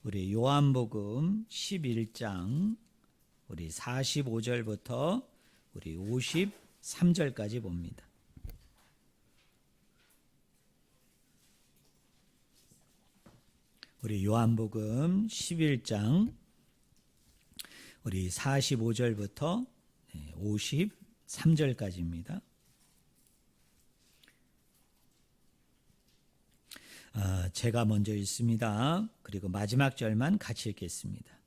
우리 요한복음 11장 우리 45절부터 우리 53절까지 봅니다. 우리 요한복음 11장 우리 45절부터 53절까지입니다. 제가 먼저 읽습니다. 그리고 마지막 절만 같이 읽겠습니다.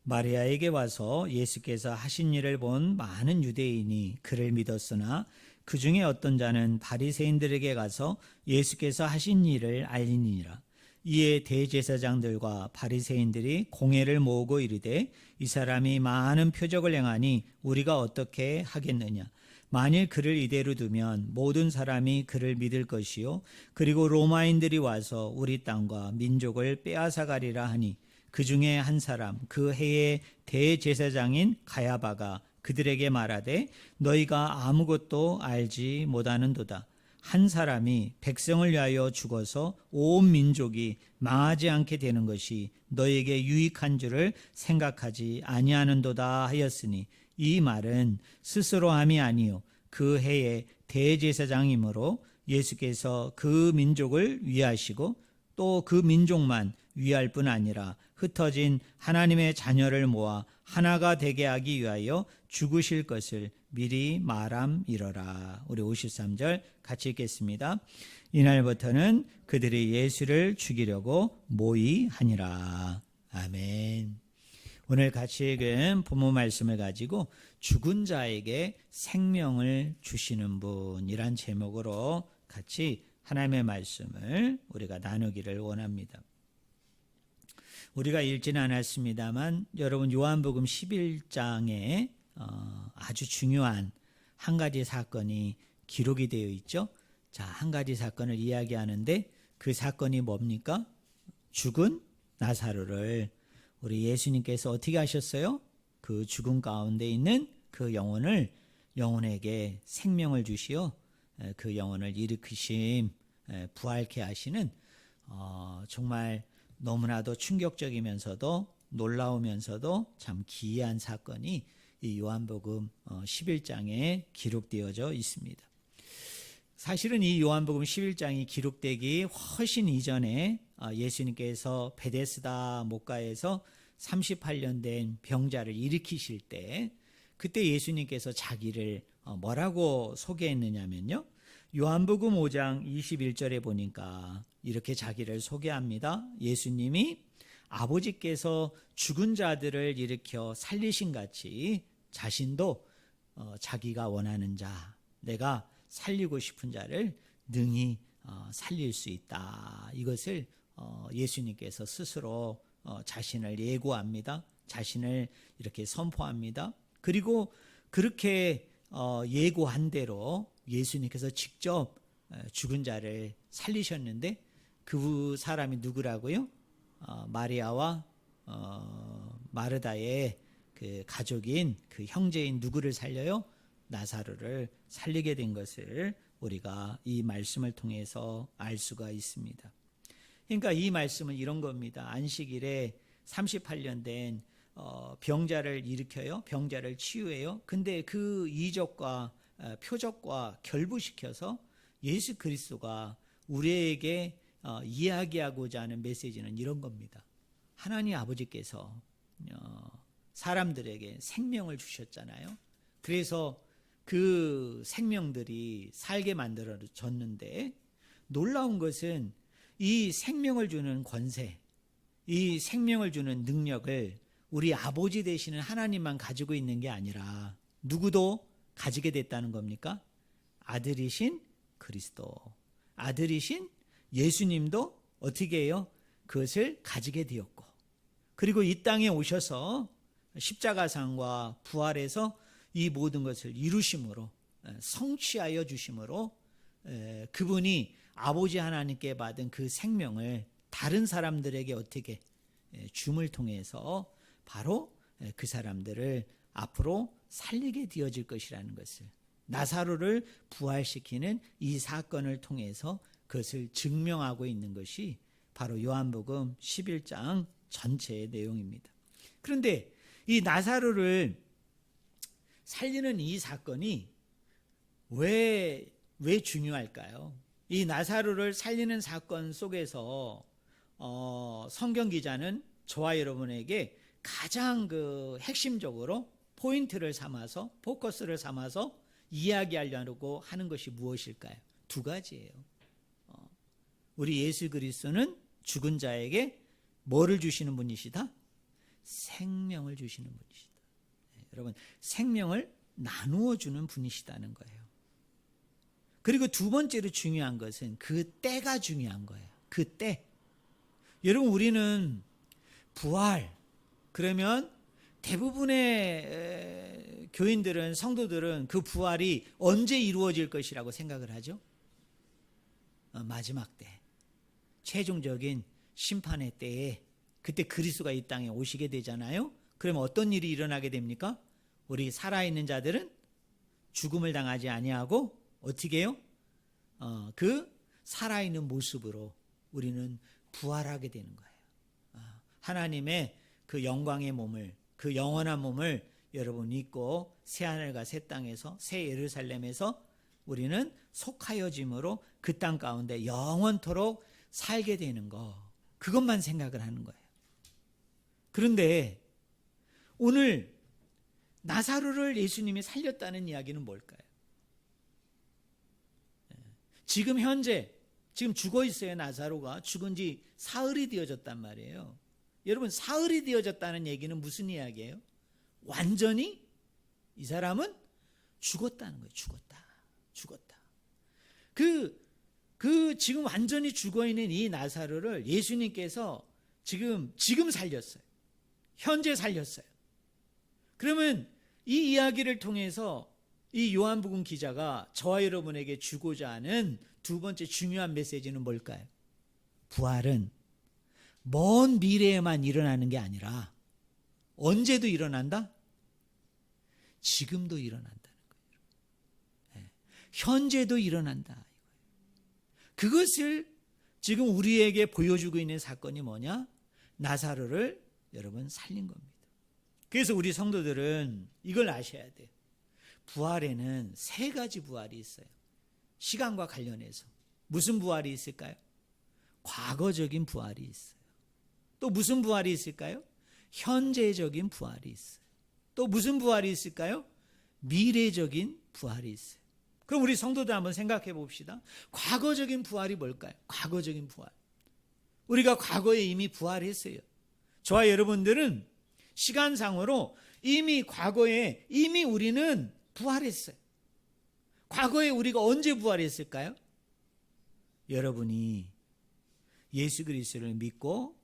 마리아에게 와서 예수께서 하신 일을 본 많은 유대인이 그를 믿었으나 그 중에 어떤 자는 바리새인들에게 가서 예수께서 하신 일을 알리니라. 이에 대제사장들과 바리새인들이 공회를 모으고 이르되 이 사람이 많은 표적을 행하니 우리가 어떻게 하겠느냐. 만일 그를 이대로 두면 모든 사람이 그를 믿을 것이요 그리고 로마인들이 와서 우리 땅과 민족을 빼앗아가리라 하니 그 중에 한 사람 그 해의 대제사장인 가야바가 그들에게 말하되 너희가 아무것도 알지 못하는도다. 한 사람이 백성을 위하여 죽어서 온 민족이 망하지 않게 되는 것이 너희에게 유익한 줄을 생각하지 아니하는도다 하였으니 이 말은 스스로 함이 아니요 그 해의 대제사장이므로 예수께서 그 민족을 위하시고 또 그 민족만 위할 뿐 아니라 흩어진 하나님의 자녀를 모아 하나가 되게 하기 위하여 죽으실 것을 미리 말함이러라. 우리 53절 같이 읽겠습니다. 이날부터는 그들이 예수를 죽이려고 모의하니라. 아멘. 오늘 같이 읽은 본문 말씀을 가지고 죽은 자에게 생명을 주시는 분이란 제목으로 같이 하나님의 말씀을 우리가 나누기를 원합니다. 우리가 읽지는 않았습니다만 여러분 요한복음 11장에 아주 중요한 한 가지 사건이 기록이 되어 있죠. 자, 한 가지 사건을 이야기하는데 그 사건이 뭡니까? 죽은 나사로를 우리 예수님께서 어떻게 하셨어요? 그 죽음 가운데 있는 그 영혼에게 생명을 주시어 그 영혼을 일으키심, 부활케 하시는 정말 너무나도 충격적이면서도 놀라우면서도 참 기이한 사건이 이 요한복음 11장에 기록되어져 있습니다. 사실은 이 요한복음 11장이 기록되기 훨씬 이전에 예수님께서 베데스다 목가에서 38년 된 병자를 일으키실 때 그때 예수님께서 자기를 뭐라고 소개했느냐면요. 요한복음 5장 21절에 보니까 이렇게 자기를 소개합니다. 예수님이 아버지께서 죽은 자들을 일으켜 살리신 같이 자신도 자기가 원하는 자, 내가 살리고 싶은 자를 능히 살릴 수 있다. 이것을 예수님께서 스스로 자신을 예고합니다. 자신을 이렇게 선포합니다. 그리고 그렇게 예고한 대로 예수님께서 직접 죽은 자를 살리셨는데 그 사람이 누구라고요? 마리아와 마르다의 그 가족인 그 형제인 누구를 살려요? 나사로를 살리게 된 것을 우리가 이 말씀을 통해서 알 수가 있습니다. 그러니까 이 말씀은 이런 겁니다. 안식일에 38년 된 병자를 일으켜요. 병자를 치유해요. 근데 그 이적과 표적과 결부시켜서 예수 그리스도가 우리에게 이야기하고자 하는 메시지는 이런 겁니다. 하나님 아버지께서 사람들에게 생명을 주셨잖아요. 그래서 그 생명들이 살게 만들어졌는데 놀라운 것은 이 생명을 주는 권세, 이 생명을 주는 능력을 우리 아버지 되시는 하나님만 가지고 있는 게 아니라 누구도 가지게 됐다는 겁니까? 아들이신 그리스도, 아들이신 예수님도 어떻게 해요? 그것을 가지게 되었고 그리고 이 땅에 오셔서 십자가상과 부활해서 이 모든 것을 이루심으로 성취하여 주심으로 그분이 아버지 하나님께 받은 그 생명을 다른 사람들에게 어떻게 줌을 통해서 바로 그 사람들을 앞으로 살리게 되어질 것이라는 것을 나사로를 부활시키는 이 사건을 통해서 그것을 증명하고 있는 것이 바로 요한복음 11장 전체의 내용입니다. 그런데 이 나사로를 살리는 이 사건이 왜 중요할까요? 이 나사로를 살리는 사건 속에서 성경 기자는 저와 여러분에게 가장 핵심적으로 포인트를 삼아서, 포커스를 삼아서 이야기하려고 하는 것이 무엇일까요? 두 가지예요. 우리 예수 그리스도는 죽은 자에게 뭐를 주시는 분이시다? 생명을 주시는 분이시다. 여러분, 생명을 나누어 주는 분이시다는 거예요. 그리고 두 번째로 중요한 것은 그 때가 중요한 거예요. 그 때. 여러분, 우리는 부활, 그러면 대부분의 교인들은, 성도들은 그 부활이 언제 이루어질 것이라고 생각을 하죠? 마지막 때, 최종적인 심판의 때에, 그때 그리스도가 이 땅에 오시게 되잖아요. 그러면 어떤 일이 일어나게 됩니까? 우리 살아있는 자들은 죽음을 당하지 아니하고 어떻게 해요? 그 살아있는 모습으로 우리는 부활하게 되는 거예요. 하나님의 그 영광의 몸을, 그 영원한 몸을 여러분 입고 새하늘과 새 땅에서, 새 예루살렘에서 우리는 속하여짐으로 그 땅 가운데 영원토록 살게 되는 거, 그것만 생각을 하는 거예요. 그런데 오늘 나사로를 예수님이 살렸다는 이야기는 뭘까요? 지금 현재, 지금 죽어 있어요. 나사로가 죽은 지 사흘이 되어졌단 말이에요. 여러분, 사흘이 되어졌다는 얘기는 무슨 이야기예요? 완전히 이 사람은 죽었다는 거예요. 죽었다. 지금 완전히 죽어 있는 이 나사로를 예수님께서 지금 살렸어요. 현재 살렸어요. 그러면 이 이야기를 통해서 이 요한복음 기자가 저와 여러분에게 주고자 하는 두 번째 중요한 메시지는 뭘까요? 부활은 먼 미래에만 일어나는 게 아니라 언제도 일어난다? 지금도 일어난다는 거예요. 현재도 일어난다. 그것을 지금 우리에게 보여주고 있는 사건이 뭐냐? 나사로를 여러분 살린 겁니다. 그래서 우리 성도들은 이걸 아셔야 돼요. 부활에는 세 가지 부활이 있어요. 시간과 관련해서. 무슨 부활이 있을까요? 과거적인 부활이 있어요. 또 무슨 부활이 있을까요? 현재적인 부활이 있어요. 또 무슨 부활이 있을까요? 미래적인 부활이 있어요. 그럼 우리 성도들 한번 생각해 봅시다. 과거적인 부활이 뭘까요? 과거적인 부활. 우리가 과거에 이미 부활했어요. 저와 여러분들은 시간상으로 이미 과거에 이미 우리는 부활했어요. 과거에 우리가 언제 부활했을까요? 여러분이 예수 그리스도를 믿고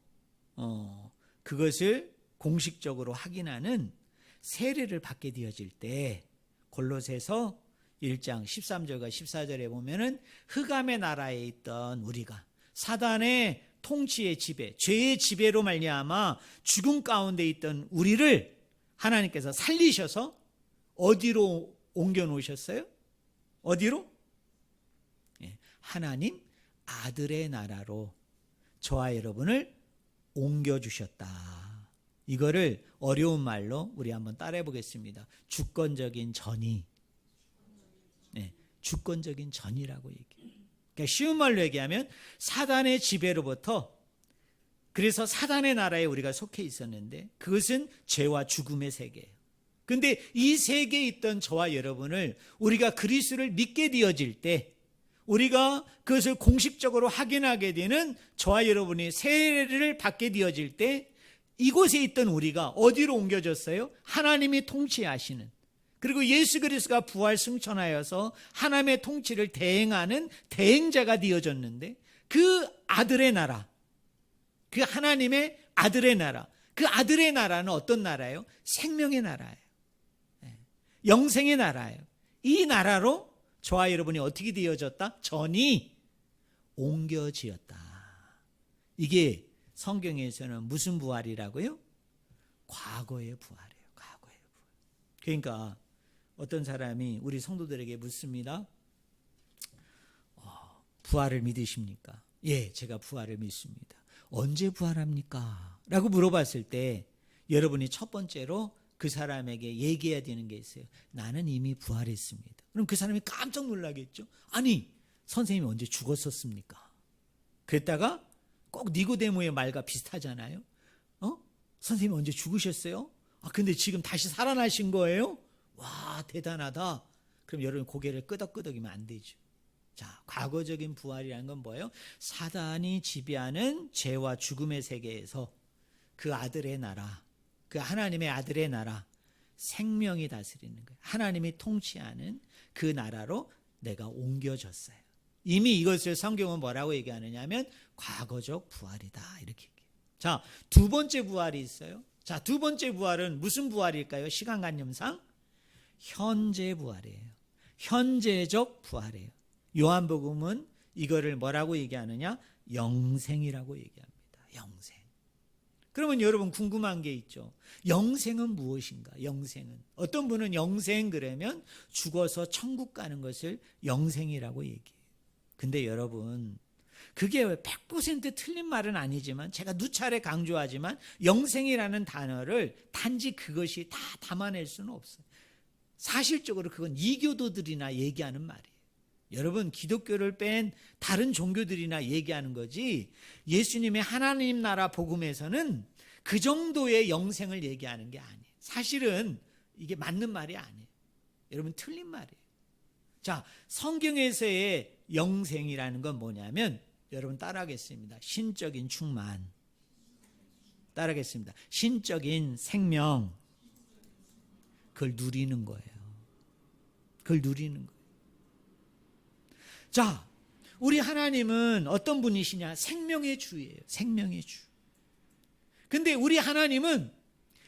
그것을 공식적으로 확인하는 세례를 받게 되어질 때, 골로새서 1장 13절과 14절에 보면은 흑암의 나라에 있던 우리가 사단의 통치의 지배, 죄의 지배로 말미암아 죽음 가운데 있던 우리를 하나님께서 살리셔서 어디로 옮겨 놓으셨어요? 어디로? 하나님 아들의 나라로 저와 여러분을 옮겨 주셨다. 이거를 어려운 말로 우리 한번 따라해 보겠습니다. 주권적인 전이. 주권적인 전이라고 얘기해요. 그러니까 쉬운 말로 얘기하면 사단의 지배로부터, 그래서 사단의 나라에 우리가 속해 있었는데 그것은 죄와 죽음의 세계예요. 그런데 이 세계에 있던 저와 여러분을 우리가 그리스도를 믿게 되어질 때, 우리가 그것을 공식적으로 확인하게 되는 저와 여러분이 세례를 받게 되어질 때, 이곳에 있던 우리가 어디로 옮겨졌어요? 하나님이 통치하시는, 그리고 예수 그리스도가 부활 승천하여서 하나님의 통치를 대행하는 대행자가 되어졌는데, 그 아들의 나라, 그 하나님의 아들의 나라, 그 아들의 나라는 어떤 나라예요? 생명의 나라예요. 영생의 나라예요. 이 나라로 저와 여러분이 어떻게 되어졌다? 전이 옮겨지었다. 이게 성경에서는 무슨 부활이라고요? 과거의 부활이에요. 과거의 부활. 그러니까 어떤 사람이 우리 성도들에게 묻습니다. 부활을 믿으십니까? 예, 제가 부활을 믿습니다. 언제 부활합니까? 라고 물어봤을 때 여러분이 첫 번째로 그 사람에게 얘기해야 되는 게 있어요. 나는 이미 부활했습니다. 그럼 그 사람이 깜짝 놀라겠죠. 아니, 선생님이 언제 죽었었습니까? 그랬다가 꼭 니고데모의 말과 비슷하잖아요. 선생님이 언제 죽으셨어요? 근데 지금 다시 살아나신 거예요? 와, 대단하다. 그럼 여러분 고개를 끄덕끄덕이면 안 되죠. 자, 과거적인 부활이라는 건 뭐예요? 사단이 지배하는 죄와 죽음의 세계에서 그 아들의 나라, 그 하나님의 아들의 나라, 생명이 다스리는 거예요. 하나님이 통치하는 그 나라로 내가 옮겨졌어요. 이미 이것을 성경은 뭐라고 얘기하느냐 하면 과거적 부활이다, 이렇게 얘기해요. 자, 두 번째 부활이 있어요. 자, 두 번째 부활은 무슨 부활일까요? 시간관념상 현재 부활이에요. 현재적 부활이에요. 요한복음은 이거를 뭐라고 얘기하느냐? 영생이라고 얘기합니다. 영생. 그러면 여러분 궁금한 게 있죠. 영생은 무엇인가? 영생은. 어떤 분은 영생 그러면 죽어서 천국 가는 것을 영생이라고 얘기해요. 근데 여러분, 그게 100% 틀린 말은 아니지만 제가 누차례 강조하지만 영생이라는 단어를 단지 그것이 다 담아낼 수는 없어요. 사실적으로 그건 이교도들이나 얘기하는 말이에요. 여러분, 기독교를 뺀 다른 종교들이나 얘기하는 거지 예수님의 하나님 나라 복음에서는 그 정도의 영생을 얘기하는 게 아니에요. 사실은 이게 맞는 말이 아니에요. 여러분, 틀린 말이에요. 자, 성경에서의 영생이라는 건 뭐냐면 여러분 따라하겠습니다. 신적인 충만. 따라하겠습니다. 신적인 생명. 그걸 누리는 거예요. 그걸 누리는 거예요. 자, 우리 하나님은 어떤 분이시냐? 생명의 주예요. 생명의 주. 근데 우리 하나님은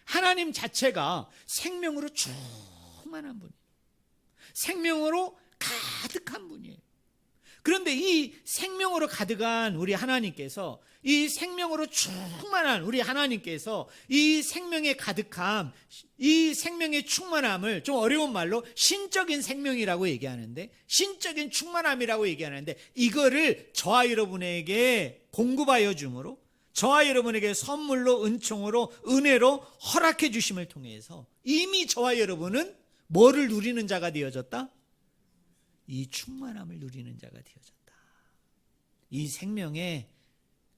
하나님 자체가 생명으로 충만한 분이에요. 생명으로 가득한 분이에요. 그런데 이 생명으로 가득한 우리 하나님께서, 이 생명으로 충만한 우리 하나님께서 이 생명의 가득함, 이 생명의 충만함을 좀 어려운 말로 신적인 생명이라고 얘기하는데, 신적인 충만함이라고 얘기하는데, 이거를 저와 여러분에게 공급하여 줌으로, 저와 여러분에게 선물로, 은총으로, 은혜로 허락해 주심을 통해서 이미 저와 여러분은 뭐를 누리는 자가 되어졌다? 이 충만함을 누리는 자가 되어졌다. 이 생명의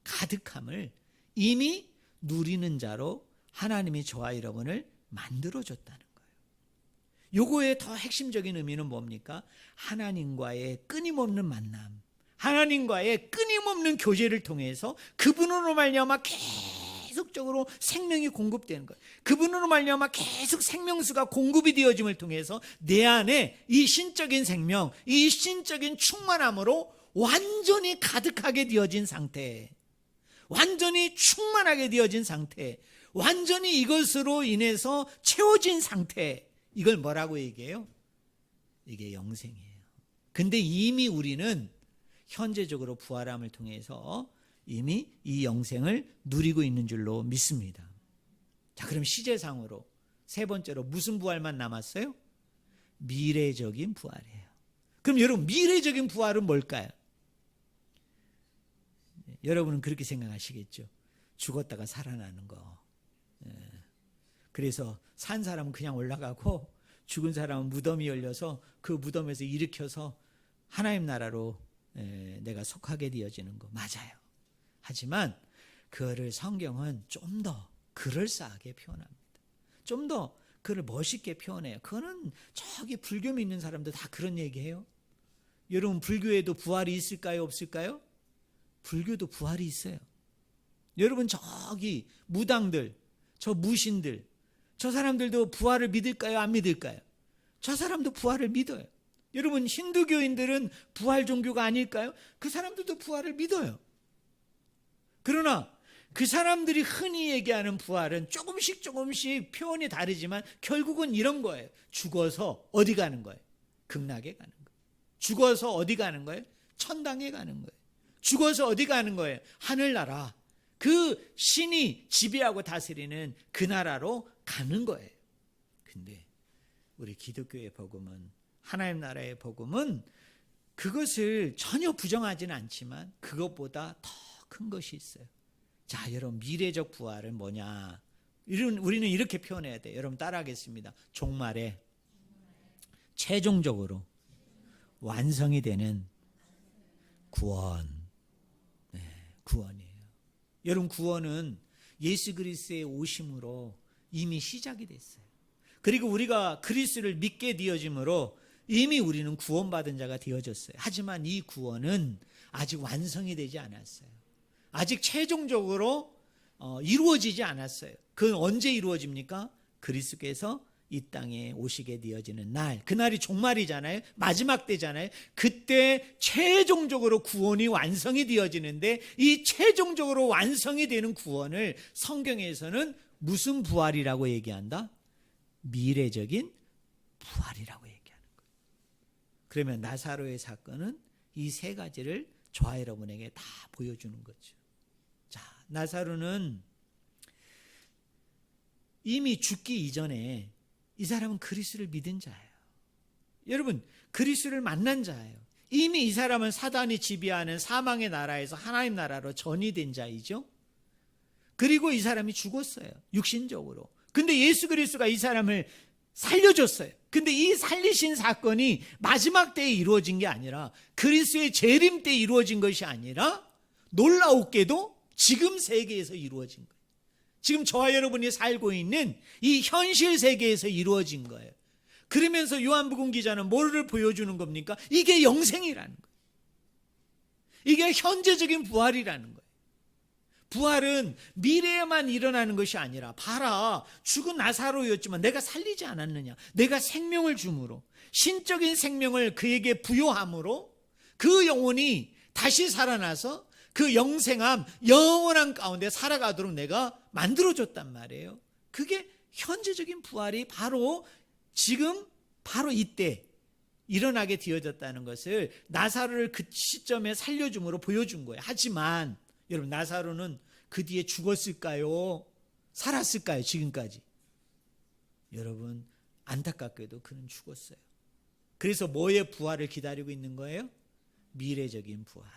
가득함을 이미 누리는 자로 하나님이 저와 여러분을 만들어줬다는 거예요. 요거의 더 핵심적인 의미는 뭡니까? 하나님과의 끊임없는 만남, 하나님과의 끊임없는 교제를 통해서 그분으로 말미암아 계속적으로 생명이 공급되는 거예요. 그분으로 말미암아 계속 생명수가 공급이 되어짐을 통해서 내 안에 이 신적인 생명, 이 신적인 충만함으로 완전히 가득하게 되어진 상태, 완전히 충만하게 되어진 상태, 완전히 이것으로 인해서 채워진 상태, 이걸 뭐라고 얘기해요? 이게 영생이에요. 근데 이미 우리는 현재적으로 부활함을 통해서 이미 이 영생을 누리고 있는 줄로 믿습니다. 자, 그럼 시제상으로 세 번째로 무슨 부활만 남았어요? 미래적인 부활이에요. 그럼 여러분, 미래적인 부활은 뭘까요? 여러분은 그렇게 생각하시겠죠. 죽었다가 살아나는 거. 그래서 산 사람은 그냥 올라가고 죽은 사람은 무덤이 열려서 그 무덤에서 일으켜서 하나님 나라로 내가 속하게 되어지는 거 맞아요. 하지만 그거를 성경은 좀 더 그럴싸하게 표현합니다. 좀 더 그를 멋있게 표현해요. 그거는 저기 불교 믿는 사람들 다 그런 얘기해요. 여러분, 불교에도 부활이 있을까요? 없을까요? 불교도 부활이 있어요. 여러분, 저기 무당들, 저 무신들, 저 사람들도 부활을 믿을까요? 안 믿을까요? 저 사람도 부활을 믿어요. 여러분, 힌두교인들은 부활 종교가 아닐까요? 그 사람들도 부활을 믿어요. 그러나 그 사람들이 흔히 얘기하는 부활은 조금씩 표현이 다르지만 결국은 이런 거예요. 죽어서 어디 가는 거예요? 극락에 가는 거예요. 죽어서 어디 가는 거예요? 천당에 가는 거예요. 죽어서 어디 가는 거예요? 하늘나라. 그 신이 지배하고 다스리는 그 나라로 가는 거예요. 근데 우리 기독교의 복음은, 하나님 나라의 복음은 그것을 전혀 부정하지는 않지만 그것보다 더 큰 것이 있어요. 자, 여러분 미래적 부활은 뭐냐? 우리는 이렇게 표현해야 돼요. 여러분 따라하겠습니다. 종말에 최종적으로 완성이 되는 구원. 네, 구원이에요. 여러분 구원은 예수 그리스도의 오심으로 이미 시작이 됐어요. 그리고 우리가 그리스도를 믿게 되어짐으로 이미 우리는 구원받은 자가 되어졌어요. 하지만 이 구원은 아직 완성이 되지 않았어요. 아직 최종적으로 이루어지지 않았어요. 그건 언제 이루어집니까? 그리스도께서 이 땅에 오시게 되어지는 날, 그날이 종말이잖아요. 마지막 때잖아요. 그때 최종적으로 구원이 완성이 되어지는데 이 최종적으로 완성이 되는 구원을 성경에서는 무슨 부활이라고 얘기한다? 미래적인 부활이라고 얘기하는 거예요. 그러면 나사로의 사건은 이 세 가지를 저와 여러분에게 다 보여주는 거죠. 자, 나사로는 이미 죽기 이전에 이 사람은 그리스도를 믿은 자예요. 여러분, 그리스도를 만난 자예요. 이미 이 사람은 사단이 지배하는 사망의 나라에서 하나님 나라로 전이된 자이죠. 그리고 이 사람이 죽었어요. 육신적으로. 근데 예수 그리스도가 이 사람을 살려줬어요. 근데 이 살리신 사건이 마지막 때에 이루어진 게 아니라 그리스도의 재림 때 이루어진 것이 아니라 놀라웠게도 지금 세계에서 이루어진 거예요. 지금 저와 여러분이 살고 있는 이 현실 세계에서 이루어진 거예요. 그러면서 요한복음 기자는 뭐를 보여주는 겁니까? 이게 영생이라는 거예요. 이게 현재적인 부활이라는 거예요. 부활은 미래에만 일어나는 것이 아니라 봐라, 죽은 나사로였지만 내가 살리지 않았느냐, 내가 생명을 줌으로, 신적인 생명을 그에게 부여함으로 그 영혼이 다시 살아나서 그 영생함, 영원한 가운데 살아가도록 내가 만들어줬단 말이에요. 그게 현재적인 부활이 바로 지금 바로 이때 일어나게 되어졌다는 것을 나사로를 그 시점에 살려줌으로 보여준 거예요. 하지만 여러분, 나사로는 그 뒤에 죽었을까요? 살았을까요? 지금까지? 여러분, 안타깝게도 그는 죽었어요. 그래서 뭐의 부활을 기다리고 있는 거예요? 미래적인 부활,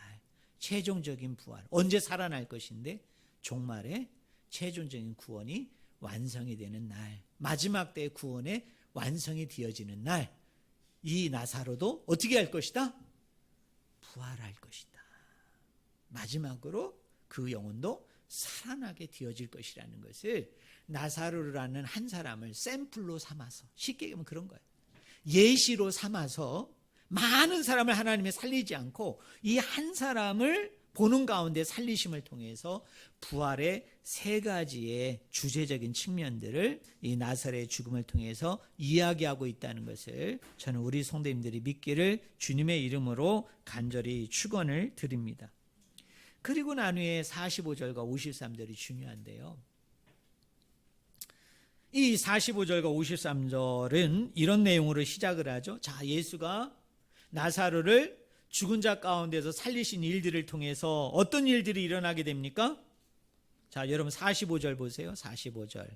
최종적인 부활. 언제 살아날 것인데? 종말에 최종적인 구원이 완성이 되는 날, 마지막 때의 구원의 완성이 되어지는 날, 이 나사로도 어떻게 할 것이다? 부활할 것이다. 마지막으로 그 영혼도 살아나게 되어질 것이라는 것을 나사로라는 한 사람을 샘플로 삼아서, 쉽게 얘기하면 그런 거예요. 예시로 삼아서 많은 사람을 하나님이 살리지 않고 이 한 사람을 보는 가운데 살리심을 통해서 부활의 세 가지의 주제적인 측면들을 이 나사로의 죽음을 통해서 이야기하고 있다는 것을 저는 우리 성도님들이 믿기를 주님의 이름으로 간절히 축원을 드립니다. 그리고 난 후에 45절과 53절이 중요한데요. 이 45절과 53절은 이런 내용으로 시작을 하죠. 자, 예수가 나사로를 죽은 자 가운데서 살리신 일들을 통해서 어떤 일들이 일어나게 됩니까? 자, 여러분 45절 보세요. 45절.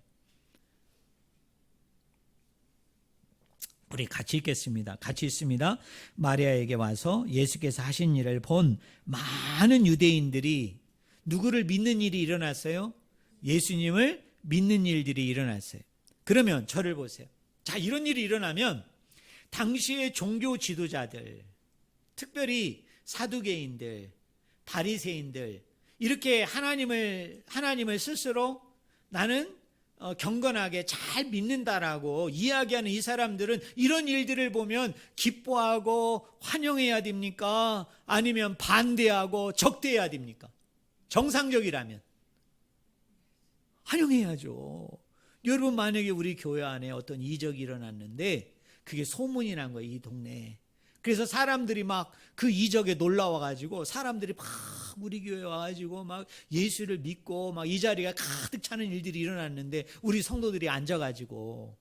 우리 같이 읽겠습니다. 같이 읽습니다. 마리아에게 와서 예수께서 하신 일을 본 많은 유대인들이 누구를 믿는 일이 일어났어요? 예수님을 믿는 일들이 일어났어요. 그러면 저를 보세요. 자, 이런 일이 일어나면 당시의 종교 지도자들, 특별히 사두개인들, 바리새인들, 이렇게 하나님을 스스로 나는 경건하게 잘 믿는다라고 이야기하는 이 사람들은 이런 일들을 보면 기뻐하고 환영해야 됩니까? 아니면 반대하고 적대해야 됩니까? 정상적이라면 환영해야죠. 여러분, 만약에 우리 교회 안에 어떤 이적이 일어났는데 그게 소문이 난 거예요, 이 동네에. 그래서 사람들이 막 그 이적에 놀라워가지고 사람들이 막 우리 교회에 와가지고 막 예수를 믿고 막 이 자리가 가득 차는 일들이 일어났는데 우리 성도들이 앉아가지고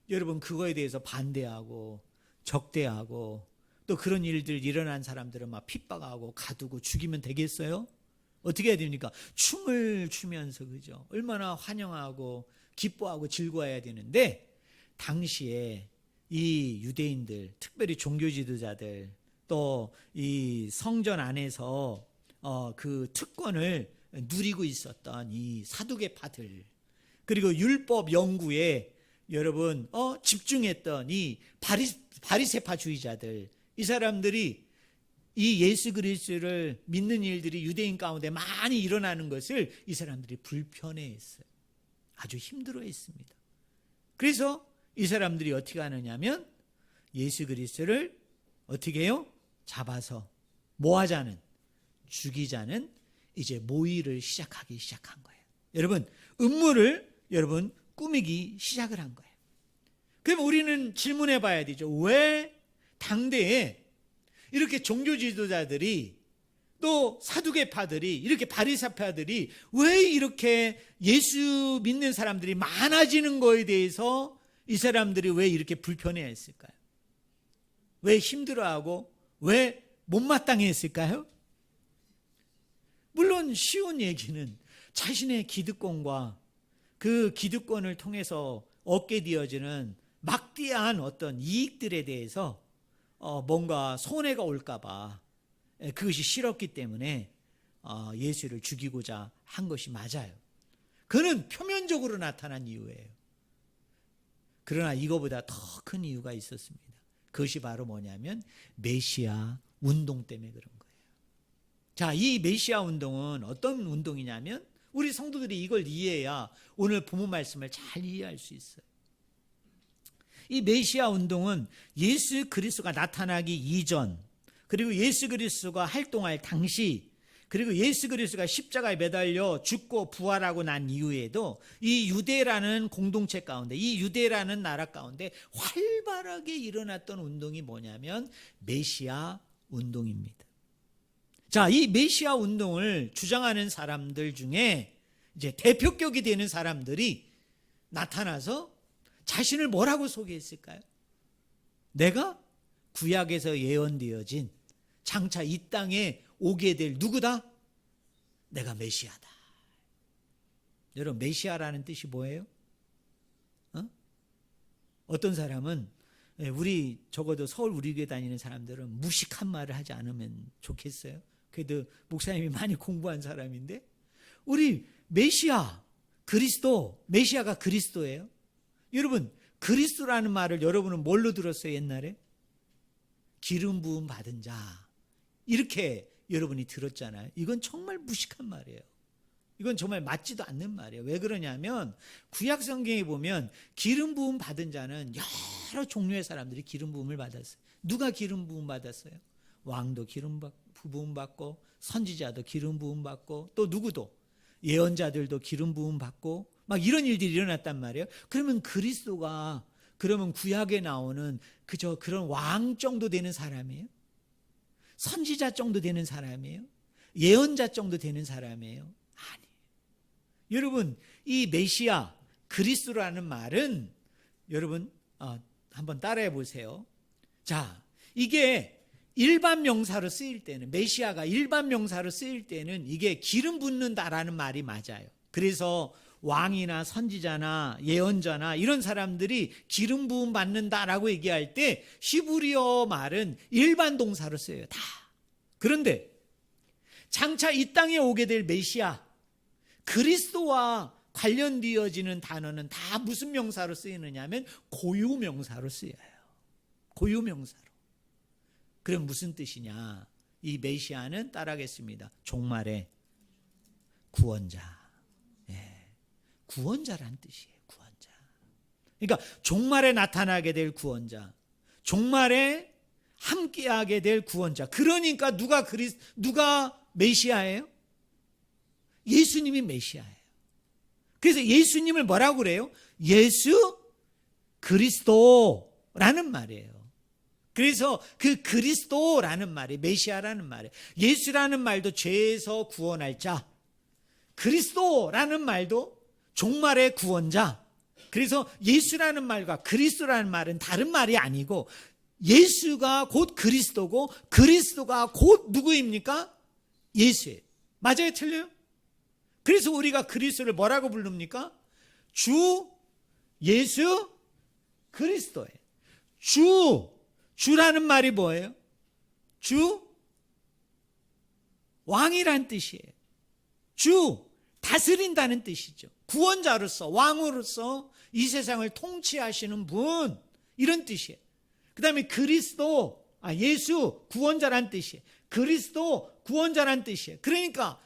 여러분 그거에 대해서 반대하고 적대하고 또 그런 일들 일어난 사람들은 막 핍박하고 가두고 죽이면 되겠어요? 어떻게 해야 됩니까? 춤을 추면서, 그죠? 얼마나 환영하고 기뻐하고 즐거워해야 되는데 당시에 이 유대인들, 특별히 종교 지도자들, 또 이 성전 안에서 그 특권을 누리고 있었던 이 사두개파들, 그리고 율법 연구에 여러분 집중했던 이 바리새파주의자들, 이 사람들이 이 예수 그리스도를 믿는 일들이 유대인 가운데 많이 일어나는 것을 이 사람들이 불편해했어요. 아주 힘들어했습니다. 그래서 이 사람들이 어떻게 하느냐면 예수 그리스도를 어떻게 해요? 잡아서 뭐 하자는, 죽이자는 이제 모의를 시작한 거예요. 여러분, 음모를 여러분 꾸미기 시작을 한 거예요. 그럼 우리는 질문해 봐야 되죠. 왜 당대에 이렇게 종교 지도자들이, 또 사두개파들이, 이렇게 바리새파들이 왜 이렇게 예수 믿는 사람들이 많아지는 거에 대해서 이 사람들이 왜 이렇게 불편해했을까요? 왜 힘들어하고 왜 못마땅했을까요? 물론 쉬운 얘기는 자신의 기득권과 그 기득권을 통해서 얻게 되어지는 막대한 어떤 이익들에 대해서 뭔가 손해가 올까 봐 그것이 싫었기 때문에 예수를 죽이고자 한 것이 맞아요. 그는 표면적으로 나타난 이유예요. 그러나 이거보다 더 큰 이유가 있었습니다. 그것이 바로 뭐냐면 메시아 운동 때문에 그런 거예요. 자, 이 메시아 운동은 어떤 운동이냐면 우리 성도들이 이걸 이해해야 오늘 본문 말씀을 잘 이해할 수 있어요. 이 메시아 운동은 예수 그리스도가 나타나기 이전, 그리고 예수 그리스도가 활동할 당시, 그리고 예수 그리스도가 십자가에 매달려 죽고 부활하고 난 이후에도 이 유대라는 공동체 가운데, 이 유대라는 나라 가운데 활발하게 일어났던 운동이 뭐냐면 메시아 운동입니다. 자, 이 메시아 운동을 주장하는 사람들 중에 이제 대표격이 되는 사람들이 나타나서 자신을 뭐라고 소개했을까요? 내가 구약에서 예언되어진 장차 이 땅에 오게 될 누구다? 내가 메시아다. 여러분, 메시아라는 뜻이 뭐예요? 어떤 사람은 우리 적어도 서울 우리 교회 다니는 사람들은 무식한 말을 하지 않으면 좋겠어요. 그래도 목사님이 많이 공부한 사람인데, 우리 메시아, 그리스도, 메시아가 그리스도예요. 여러분, 그리스도라는 말을 여러분은 뭘로 들었어요? 옛날에 기름 부음 받은 자, 이렇게 여러분이 들었잖아요. 이건 정말 무식한 말이에요. 이건 정말 맞지도 않는 말이에요. 왜 그러냐면 구약 성경에 보면 기름 부음 받은 자는 여러 종류의 사람들이 기름 부음을 받았어요. 누가 기름 부음 받았어요? 왕도 기름 부음 받고, 선지자도 기름 부음 받고, 또 누구도, 예언자들도 기름 부음 받고, 막 이런 일들이 일어났단 말이에요. 그러면 그리스도가 그러면 구약에 나오는 그저 그런 왕 정도 되는 사람이에요? 선지자 정도 되는 사람이에요? 예언자 정도 되는 사람이에요? 아니에요. 여러분, 이 메시아, 그리스도라는 말은 여러분 한번 따라해 보세요. 자, 이게 일반 명사로 쓰일 때는, 메시아가 일반 명사로 쓰일 때는 이게 기름 붓는다라는 말이 맞아요. 그래서 왕이나 선지자나 예언자나 이런 사람들이 기름 부음 받는다라고 얘기할 때 히브리어 말은 일반 동사로 쓰여요. 다. 그런데 장차 이 땅에 오게 될 메시아, 그리스도와 관련되어지는 단어는 다 무슨 명사로 쓰이느냐면 고유 명사로 쓰여요. 고유 명사로. 그럼 무슨 뜻이냐? 이 메시아는 따라하겠습니다. 종말의 구원자. 구원자란 뜻이에요. 구원자. 그러니까 종말에 나타나게 될 구원자, 종말에 함께하게 될 구원자. 그러니까 누가 메시아예요? 예수님이 메시아예요. 그래서 예수님을 뭐라고 그래요? 예수 그리스도라는 말이에요. 그래서 그 그리스도라는 말이, 메시아라는 말이에요. 예수라는 말도 죄에서 구원할 자, 그리스도라는 말도 종말의 구원자. 그래서 예수라는 말과 그리스도라는 말은 다른 말이 아니고, 예수가 곧 그리스도고 그리스도가 곧 누구입니까? 예수예요. 맞아요? 틀려요? 그래서 우리가 그리스도를 뭐라고 부릅니까? 주 예수 그리스도예요. 주라는 말이 뭐예요? 주 왕이란 뜻이에요. 주, 다스린다는 뜻이죠. 구원자로서, 왕으로서 이 세상을 통치하시는 분, 이런 뜻이에요. 그 다음에 그리스도, 예수, 구원자란 뜻이에요. 그리스도, 구원자란 뜻이에요. 그러니까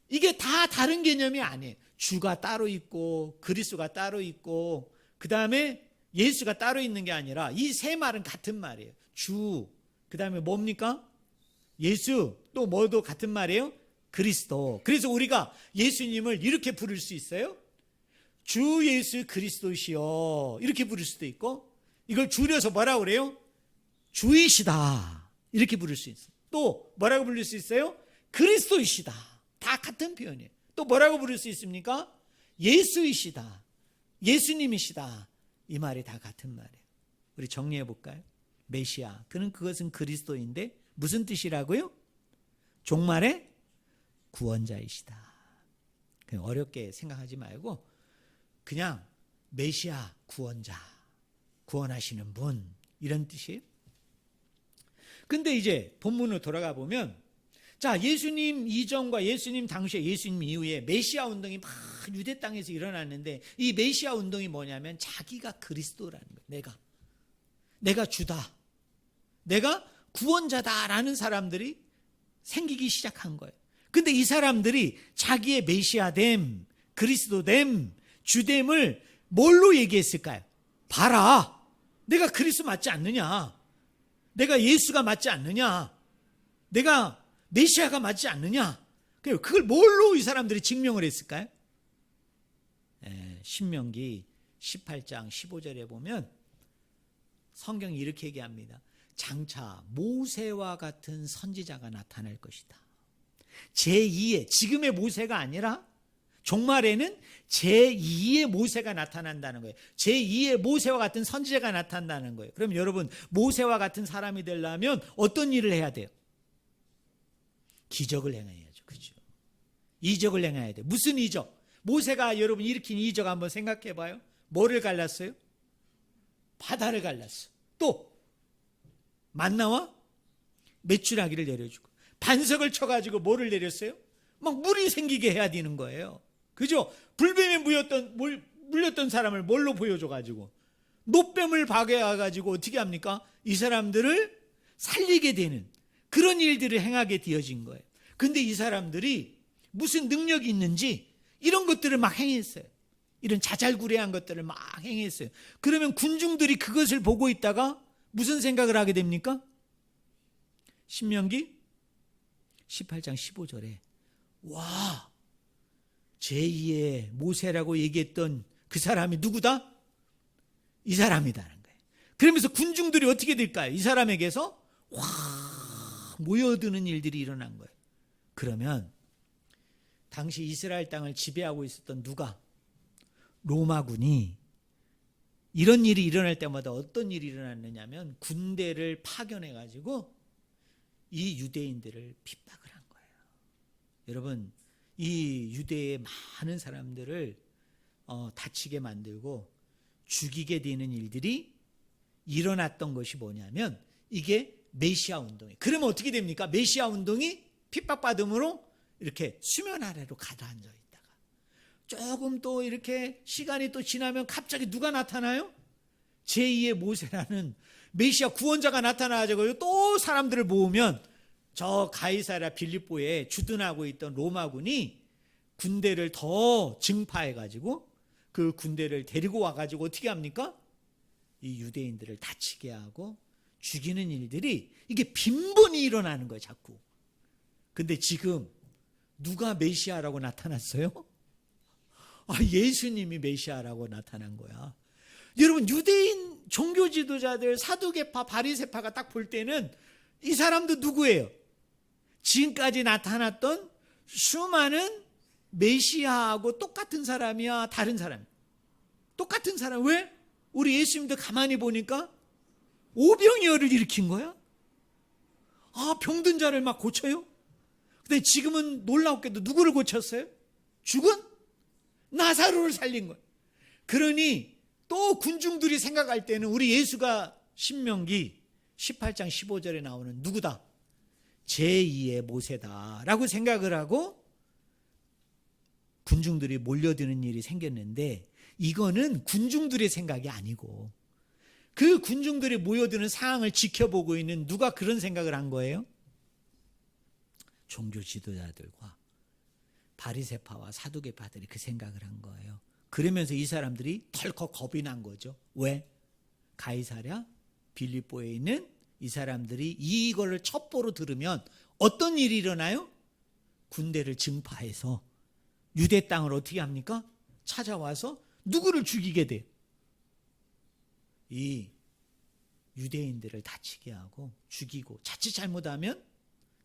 이게 다 다른 개념이 아니에요. 주가 따로 있고 그리스도가 따로 있고 그 다음에 예수가 따로 있는 게 아니라 이 세 말은 같은 말이에요. 주, 그 다음에 뭡니까? 예수, 또 뭐도 같은 말이에요? 그리스도. 그래서 우리가 예수님을 이렇게 부를 수 있어요. 주 예수 그리스도시여, 이렇게 부를 수도 있고, 이걸 줄여서 뭐라고 그래요? 주이시다, 이렇게 부를 수 있어요. 또 뭐라고 부를 수 있어요? 그리스도이시다. 다 같은 표현이에요. 또 뭐라고 부를 수 있습니까? 예수이시다, 예수님이시다. 이 말이 다 같은 말이에요. 우리 정리해 볼까요? 메시아, 그것은 그리스도인데 무슨 뜻이라고요? 종말의 구원자이시다. 그냥 어렵게 생각하지 말고 그냥 메시아, 구원자, 구원하시는 분, 이런 뜻이에요. 근데 이제 본문으로 돌아가 보면, 자, 예수님 이전과 예수님 당시에, 예수님 이후에 메시아 운동이 막 유대 땅에서 일어났는데, 이 메시아 운동이 뭐냐면 자기가 그리스도라는 거예요. 내가 주다, 내가 구원자다라는 사람들이 생기기 시작한 거예요. 근데 이 사람들이 자기의 메시아됨, 그리스도됨, 주됨을 뭘로 얘기했을까요? 봐라, 내가 그리스도 맞지 않느냐, 내가 예수가 맞지 않느냐, 내가 메시아가 맞지 않느냐. 그걸 뭘로 이 사람들이 증명을 했을까요? 신명기 18장 15절에 보면 성경이 이렇게 얘기합니다. 장차 모세와 같은 선지자가 나타날 것이다. 제2의, 지금의 모세가 아니라 종말에는 제2의 모세가 나타난다는 거예요. 제2의 모세와 같은 선지자가 나타난다는 거예요. 그럼 여러분, 모세와 같은 사람이 되려면 어떤 일을 해야 돼요? 기적을 행해야죠. 그죠? 이적을 행해야 돼요. 무슨 이적? 모세가 여러분 일으킨 이적 한번 생각해 봐요. 뭐를 갈랐어요? 바다를 갈랐어. 또 만나와 메추라기를 내려주고, 반석을 쳐가지고 뭐를 내렸어요? 막 물이 생기게 해야 되는 거예요. 그죠? 불뱀에 물렸던 사람을 뭘로 보여줘가지고, 노뱀을 박아가지고 어떻게 합니까? 이 사람들을 살리게 되는 그런 일들을 행하게 되어진 거예요. 근데 이 사람들이 무슨 능력이 있는지 이런 것들을 막 행했어요. 이런 자잘구레한 것들을 막 행했어요. 그러면 군중들이 그것을 보고 있다가 무슨 생각을 하게 됩니까? 신명기 18장 15절에 와, 제2의 모세라고 얘기했던 그 사람이 누구다? 이 사람이다는 거예요. 그러면서 군중들이 어떻게 될까요? 이 사람에게서 확 모여드는 일들이 일어난 거예요. 그러면 당시 이스라엘 땅을 지배하고 있었던 누가? 로마군이 이런 일이 일어날 때마다 어떤 일이 일어났느냐면 군대를 파견해가지고 이 유대인들을 핍박을 한 거예요. 여러분, 이 유대의 많은 사람들을 다치게 만들고 죽이게 되는 일들이 일어났던 것이 뭐냐면 이게 메시아 운동이에요. 그러면 어떻게 됩니까? 메시아 운동이 핍박받음으로 이렇게 수면 아래로 가라앉아 있다가 조금 또 이렇게 시간이 또 지나면 갑자기 누가 나타나요? 제2의 모세라는 메시아 구원자가 나타나가지고 또 사람들을 모으면 저 가이사랴 빌립보에 주둔하고 있던 로마군이 군대를 더 증파해가지고 그 군대를 데리고 와가지고 어떻게 합니까? 이 유대인들을 다치게 하고 죽이는 일들이 이게 빈번히 일어나는 거예요, 자꾸. 근데 지금 누가 메시아라고 나타났어요? 예수님이 메시아라고 나타난 거야. 여러분, 유대인 종교 지도자들, 사두개파, 바리새파가 딱 볼 때는 이 사람도 누구예요? 지금까지 나타났던 수많은 메시아하고 똑같은 사람이야, 다른 사람? 똑같은 사람. 왜? 우리 예수님도 가만히 보니까 오병이어를 일으킨 거야? 병든 자를 막 고쳐요? 근데 지금은 놀랍게도 누구를 고쳤어요? 죽은 나사로를 살린 거예요. 그러니 또 군중들이 생각할 때는 우리 예수가 신명기 18장 15절에 나오는 누구다? 제2의 모세다라고 생각을 하고 군중들이 몰려드는 일이 생겼는데 이거는 군중들의 생각이 아니고 그 군중들이 모여드는 상황을 지켜보고 있는 누가 그런 생각을 한 거예요? 종교 지도자들과 바리새파와 사두개파들이 그 생각을 한 거예요. 그러면서 이 사람들이 덜컥 겁이 난 거죠. 왜? 가이사랴 빌립보에 있는 이 사람들이 이거를 첩보로 들으면 어떤 일이 일어나요? 군대를 증파해서 유대 땅을 어떻게 합니까? 찾아와서 누구를 죽이게 돼요? 이 유대인들을 다치게 하고 죽이고 자칫 잘못하면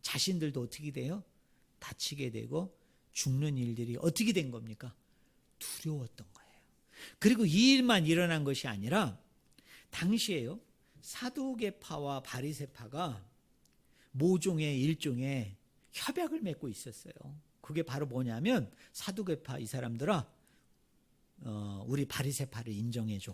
자신들도 어떻게 돼요? 다치게 되고 죽는 일들이 어떻게 된 겁니까? 두려웠던 거예요. 그리고 이 일만 일어난 것이 아니라 당시에요. 사두개파와 바리새파가 모종의 일종의 협약을 맺고 있었어요. 그게 바로 뭐냐면 사두개파 이 사람들아 우리 바리새파를 인정해 줘.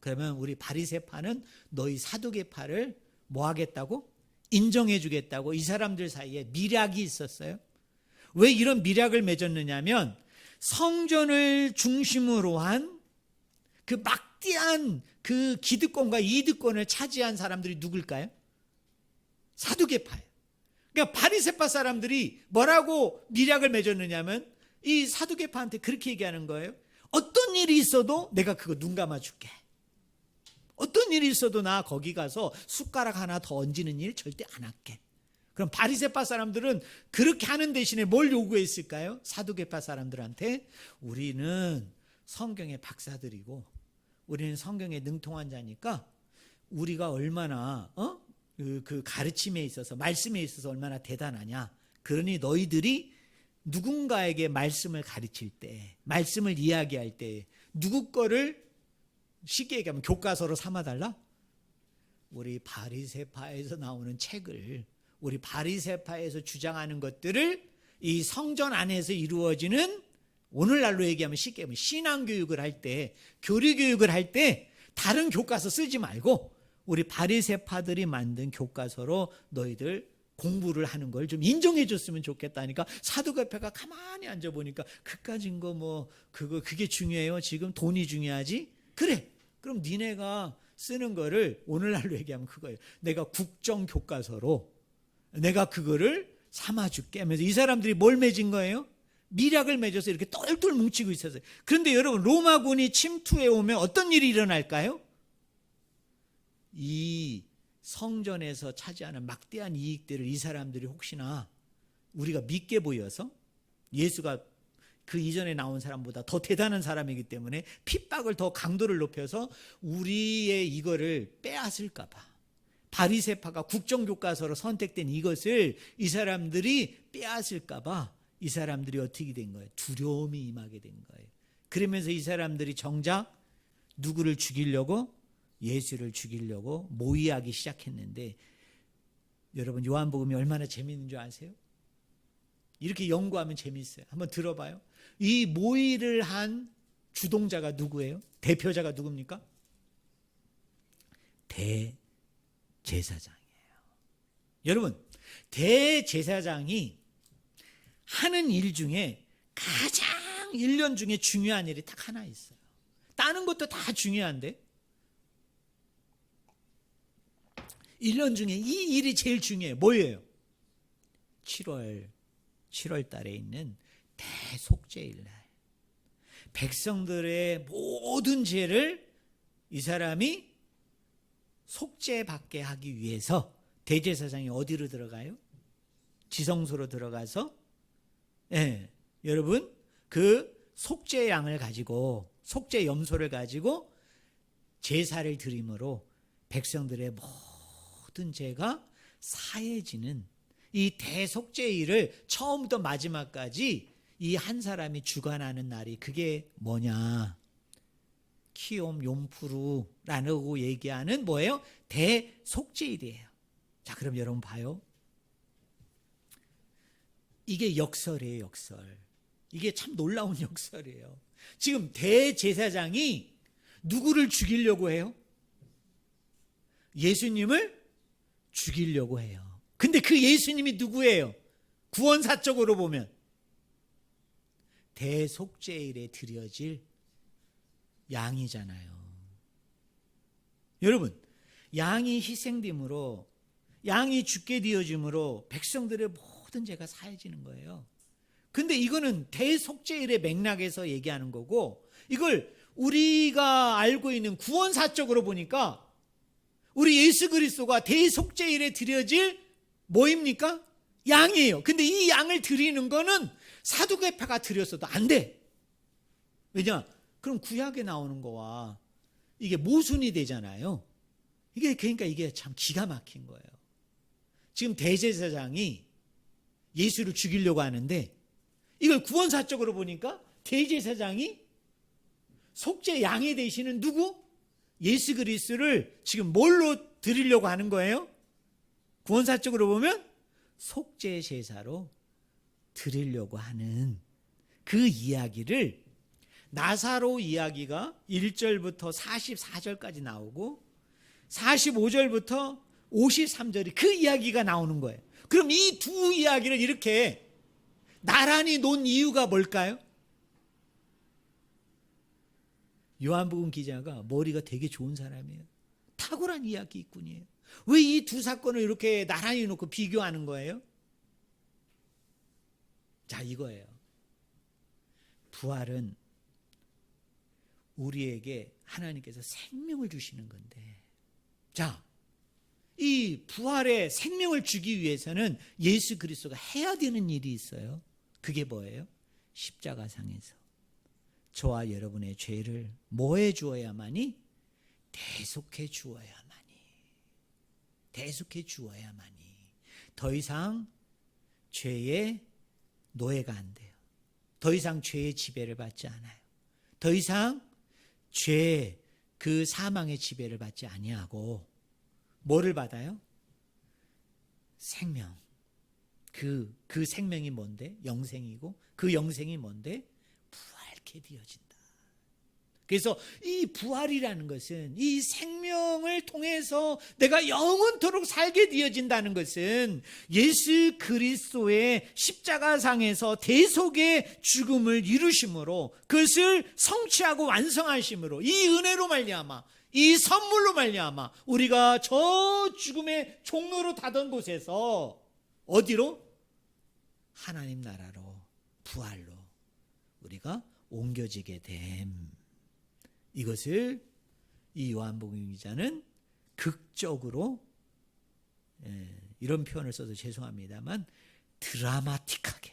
그러면 우리 바리새파는 너희 사두개파를 뭐 하겠다고? 인정해 주겠다고. 이 사람들 사이에 밀약이 있었어요. 왜 이런 밀약을 맺었느냐면 성전을 중심으로 한 그 막대한 그 기득권과 이득권을 차지한 사람들이 누굴까요? 사두개파예요. 그러니까 바리새파 사람들이 뭐라고 밀약을 맺었느냐면 이 사두개파한테 그렇게 얘기하는 거예요. 어떤 일이 있어도 내가 그거 눈 감아줄게. 어떤 일이 있어도 나 거기 가서 숟가락 하나 더 얹는 일 절대 안 할게. 그럼 바리새파 사람들은 그렇게 하는 대신에 뭘 요구했을까요? 사두개파 사람들한테 우리는 성경의 박사들이고 우리는 성경에 능통한 자니까 우리가 얼마나 그 가르침에 있어서 말씀에 있어서 얼마나 대단하냐. 그러니 너희들이 누군가에게 말씀을 가르칠 때 말씀을 이야기할 때 누구 거를 쉽게 얘기하면 교과서로 삼아달라? 우리 바리새파에서 나오는 책을 우리 바리새파에서 주장하는 것들을 이 성전 안에서 이루어지는 오늘날로 얘기하면 쉽게 하면 신앙교육을 할 때 교리교육을 할 때 다른 교과서 쓰지 말고 우리 바리새파들이 만든 교과서로 너희들 공부를 하는 걸 좀 인정해 줬으면 좋겠다니까 사두개파가 가만히 앉아보니까 그까진 거 뭐 그게 중요해요? 지금 돈이 중요하지? 그래. 그럼 니네가 쓰는 거를 오늘날로 얘기하면 그거예요. 내가 국정교과서로 내가 그거를 삼아줄게 하면서 이 사람들이 뭘 맺은 거예요? 밀약을 맺어서 이렇게 똘똘 뭉치고 있었어요. 그런데 여러분 로마군이 침투해 오면 어떤 일이 일어날까요? 이 성전에서 차지하는 막대한 이익들을 이 사람들이 혹시나 우리가 믿게 보여서 예수가 그 이전에 나온 사람보다 더 대단한 사람이기 때문에 핍박을 더 강도를 높여서 우리의 이거를 빼앗을까 봐 바리새파가 국정교과서로 선택된 이것을 이 사람들이 빼앗을까 봐 이 사람들이 어떻게 된 거예요? 두려움이 임하게 된 거예요. 그러면서 이 사람들이 정작 누구를 죽이려고? 예수를 죽이려고 모의하기 시작했는데 여러분 요한복음이 얼마나 재미있는 줄 아세요? 이렇게 연구하면 재미있어요. 한번 들어봐요. 이 모의를 한 주동자가 누구예요? 대표자가 누굽니까? 대제사장이에요. 여러분 대제사장이 하는 일 중에 가장 1년 중에 중요한 일이 딱 하나 있어요. 다른 것도 다 중요한데 1년 중에 이 일이 제일 중요해요. 뭐예요? 7월 달에 있는 대속죄일 날. 백성들의 모든 죄를 이 사람이 속죄받게 하기 위해서 대제사장이 어디로 들어가요? 지성소로 들어가서 여러분 그 속죄 양을 가지고 속죄 염소를 가지고 제사를 드림으로 백성들의 모든 죄가 사해지는 이 대속죄일을 처음부터 마지막까지 이 한 사람이 주관하는 날이 그게 뭐냐? 키옴 욤푸르라고 얘기하는 뭐예요? 대속죄일이에요. 자, 그럼 여러분 봐요. 이게 역설이에요, 역설. 이게 참 놀라운 역설이에요. 지금 대제사장이 누구를 죽이려고 해요? 예수님을 죽이려고 해요. 근데 그 예수님이 누구예요? 구원사적으로 보면 대속죄일에 드려질 양이잖아요. 여러분, 양이 희생됨으로, 양이 죽게 되어짐으로 백성들의 모든 죄가 사해지는 거예요. 근데 이거는 대속죄일의 맥락에서 얘기하는 거고, 이걸 우리가 알고 있는 구원사적으로 보니까 우리 예수 그리스도가 대속죄일에 드려질 뭐입니까? 양이에요. 근데 이 양을 드리는 거는 사두개파가 드렸어도 안 돼. 왜냐? 그럼 구약에 나오는 거와 이게 모순이 되잖아요. 그러니까 이게 참 기가 막힌 거예요. 지금 대제사장이 예수를 죽이려고 하는데, 이걸 구원사적으로 보니까 대제사장이 속죄 양이 되시는 누구? 예수 그리스도를 지금 뭘로 드리려고 하는 거예요? 구원사적으로 보면 속죄 제사로 드리려고 하는 그 이야기를, 나사로 이야기가 1절부터 44절까지 나오고 45절부터 53절이 그 이야기가 나오는 거예요. 그럼 이 두 이야기를 이렇게 나란히 놓은 이유가 뭘까요? 요한복음 기자가 머리가 되게 좋은 사람이에요. 탁월한 이야기꾼이에요. 왜 이 두 사건을 이렇게 나란히 놓고 비교하는 거예요? 자, 이거예요. 부활은 우리에게 하나님께서 생명을 주시는 건데, 자, 이 부활의 생명을 주기 위해서는 예수 그리스도가 해야 되는 일이 있어요. 그게 뭐예요? 십자가상에서 저와 여러분의 죄를 뭐 해 주어야만이? 대속해 주어야만이. 대속해 주어야만이. 더 이상 죄의 노예가 안 돼요. 더 이상 죄의 지배를 받지 않아요. 더 이상 죄, 그 사망의 지배를 받지 아니하고 뭐를 받아요? 생명. 그 생명이 뭔데? 영생이고, 그 영생이 뭔데? 부활케 되어진다. 그래서 이 부활이라는 것은, 이 생명을 통해서 내가 영원토록 살게 되어진다는 것은 예수 그리스도의 십자가상에서 대속의 죽음을 이루심으로, 그것을 성취하고 완성하심으로, 이 은혜로 말미암아, 이 선물로 말미암아 우리가 저 죽음의 종로로 닫은 곳에서 어디로? 하나님 나라로, 부활로 우리가 옮겨지게 됨. 이것을 이 요한복음 기자는 극적으로, 이런 표현을 써서 죄송합니다만, 드라마틱하게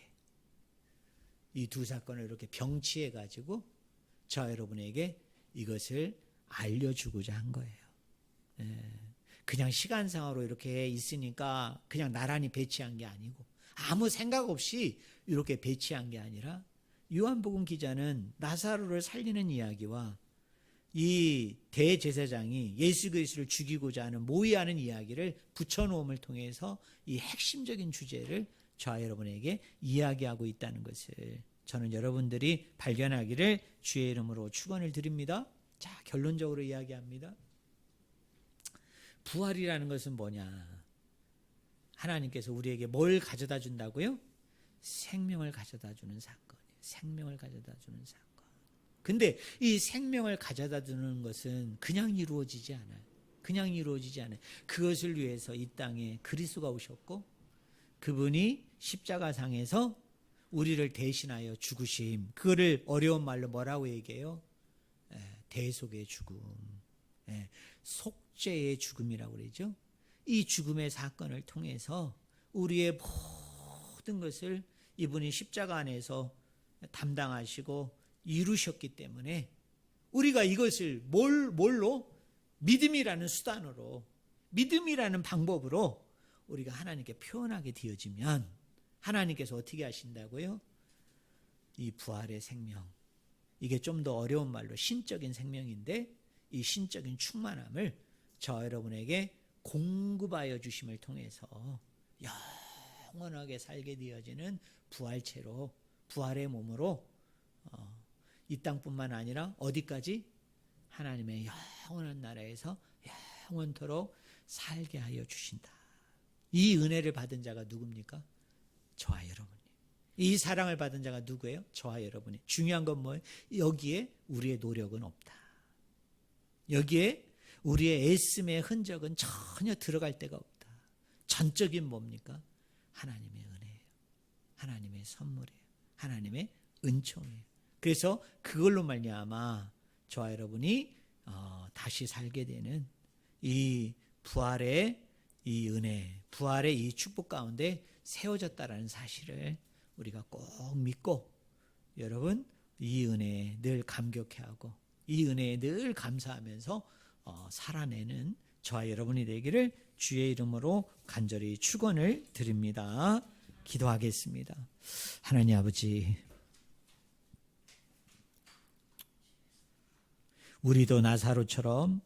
이 두 사건을 이렇게 병치해 가지고 저 여러분에게 이것을 알려주고자 한 거예요. 그냥 시간상으로 이렇게 있으니까 그냥 나란히 배치한 게 아니고, 아무 생각 없이 이렇게 배치한 게 아니라, 요한복음 기자는 나사로를 살리는 이야기와 이 대제사장이 예수 그리스도를 죽이고자 하는 모의하는 이야기를 붙여놓음을 통해서 이 핵심적인 주제를 저와 여러분에게 이야기하고 있다는 것을 저는 여러분들이 발견하기를 주의 이름으로 축원을 드립니다. 자, 결론적으로 이야기합니다. 부활이라는 것은 뭐냐? 하나님께서 우리에게 뭘 가져다 준다고요? 생명을 가져다 주는 사건이에요. 생명을 가져다 주는 사건. 근데 이 생명을 가져다 주는 것은 그냥 이루어지지 않아요. 그냥 이루어지지 않아요. 그것을 위해서 이 땅에 그리스도가 오셨고, 그분이 십자가상에서 우리를 대신하여 죽으심. 그거를 어려운 말로 뭐라고 얘기해요? 대속의 죽음, 속죄의 죽음이라고 그러죠. 이 죽음의 사건을 통해서 우리의 모든 것을 이분이 십자가 안에서 담당하시고 이루셨기 때문에, 우리가 이것을 뭘로? 믿음이라는 수단으로, 믿음이라는 방법으로 우리가 하나님께 표현하게 되어지면, 하나님께서 어떻게 하신다고요? 이 부활의 생명, 이게 좀 더 어려운 말로 신적인 생명인데, 이 신적인 충만함을 저 여러분에게 공급하여 주심을 통해서 영원하게 살게 되어지는 부활체로, 부활의 몸으로 이 땅뿐만 아니라 어디까지? 하나님의 영원한 나라에서 영원토록 살게 하여 주신다. 이 은혜를 받은 자가 누굽니까? 저와 여러분이. 이 사랑을 받은 자가 누구예요? 저와 여러분이. 중요한 건 뭐예요? 여기에 우리의 노력은 없다. 여기에 우리의 애씀의 흔적은 전혀 들어갈 데가 없다. 전적인 뭡니까? 하나님의 은혜예요. 하나님의 선물이에요. 하나님의 은총이에요. 그래서 그걸로 말미암아 저와 여러분이 다시 살게 되는 이 부활의 이 은혜, 부활의 이 축복 가운데 세워졌다라는 사실을 우리가 꼭 믿고, 여러분 이 은혜에 늘 감격해하고 이 은혜에 늘 감사하면서 살아내는 저와 여러분이 되기를 주의 이름으로 간절히 축원을 드립니다. 기도하겠습니다. 하나님 아버지, 우리도 나사로처럼